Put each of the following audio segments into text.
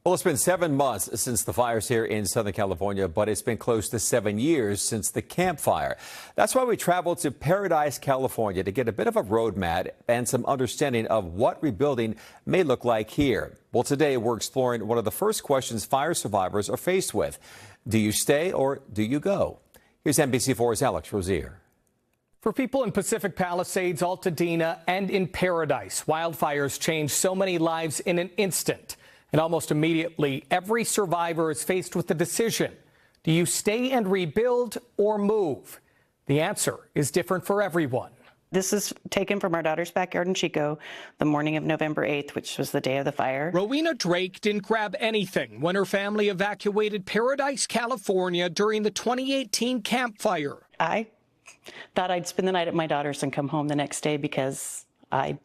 Well, it's been 7 months since the fires here in Southern California, but it's been close to 7 years since the Camp Fire. That's why we traveled to Paradise, California to get a bit of a roadmap and some understanding of what rebuilding may look like here. Well, today we're exploring one of the first questions fire survivors are faced with. Do you stay or do you go? Here's NBC4's Alex Rozier. For people in Pacific Palisades, Altadena, and in Paradise, wildfires changed so many lives in an instant. And almost immediately, every survivor is faced with the decision. Do you stay and rebuild or move? The answer is different for everyone. This is taken from our daughter's backyard in Chico, the morning of November 8th, which was the day of the fire. Rowena Drake didn't grab anything when her family evacuated Paradise, California during the 2018 Camp Fire. I thought I'd spend the night at my daughter's and come home the next day because I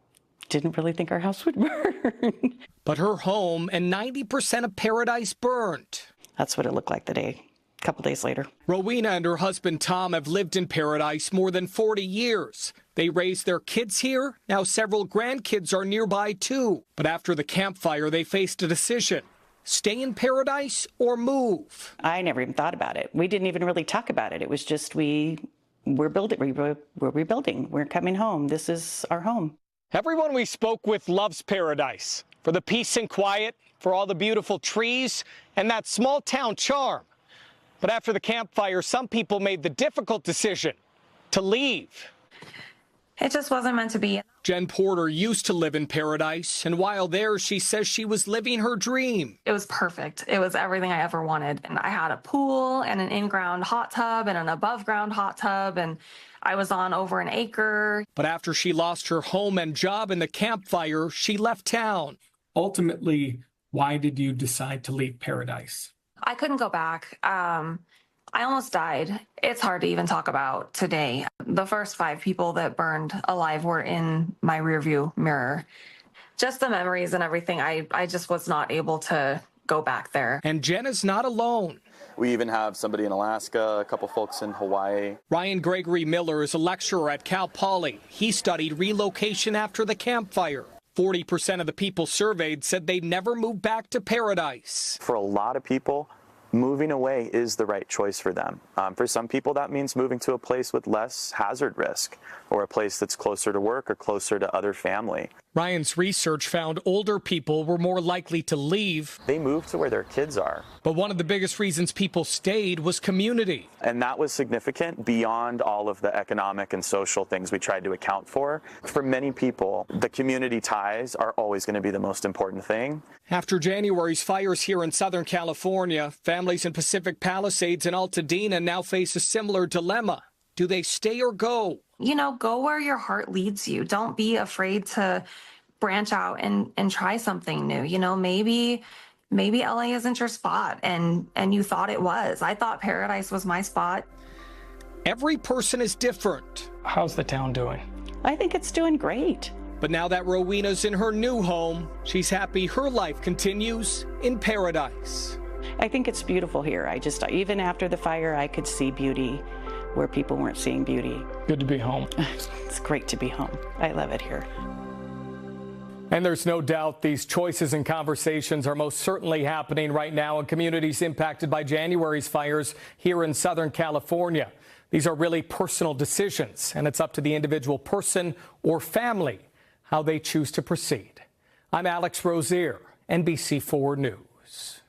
didn't really think our house would burn. But her home and 90% of Paradise burned. That's what it looked like a couple days later. Rowena and her husband Tom have lived in Paradise more than 40 years. They raised their kids here. Now several grandkids are nearby too. But after the Camp Fire, they faced a decision. Stay in Paradise or move? I never even thought about it. We didn't even really talk about it. It was just we're rebuilding. We're coming home. This is our home. Everyone we spoke with loves Paradise for the peace and quiet, for all the beautiful trees, and that small town charm. But after the Camp Fire, some people made the difficult decision to leave. It just wasn't meant to be. Jen Porter used to live in Paradise, and while there, she says she was living her dream. It was perfect. It was everything I ever wanted. And I had a pool and an in-ground hot tub and an above-ground hot tub, and I was on over an acre. But after she lost her home and job in the Camp Fire, she left town. Ultimately, why did you decide to leave Paradise? I couldn't go back. I almost died. It's hard to even talk about today. The first 5 people that burned alive were in my rearview mirror. Just the memories and everything, I just was not able to go back there. And Jen is not alone. We even have somebody in Alaska, a couple folks in Hawaii. Ryan Gregory Miller is a lecturer at Cal Poly. He studied relocation after the Camp Fire. 40% of the people surveyed said they'd never move back to Paradise. For a lot of people, moving away is the right choice for them. For some people, that means moving to a place with less hazard risk, or a place that's closer to work or closer to other family. Ryan's research found older people were more likely to leave. They move to where their kids are. But one of the biggest reasons people stayed was community. And that was significant beyond all of the economic and social things we tried to account for. For many people, the community ties are always going to be the most important thing. After January's fires here in Southern California, families in Pacific Palisades and Altadena now face a similar dilemma. Do they stay or go? You know, go where your heart leads you. Don't be afraid to branch out and try something new. You know, maybe LA isn't your spot and you thought it was. I thought Paradise was my spot. Every person is different. How's the town doing? I think it's doing great. But now that Rowena's in her new home, she's happy her life continues in Paradise. I think it's beautiful here. Even after the fire, I could see beauty where people weren't seeing beauty. Good to be home. It's great to be home. I love it here. And there's no doubt these choices and conversations are most certainly happening right now in communities impacted by January's fires here in Southern California. These are really personal decisions, and it's up to the individual person or family how they choose to proceed. I'm Alex Rozier, NBC4 News.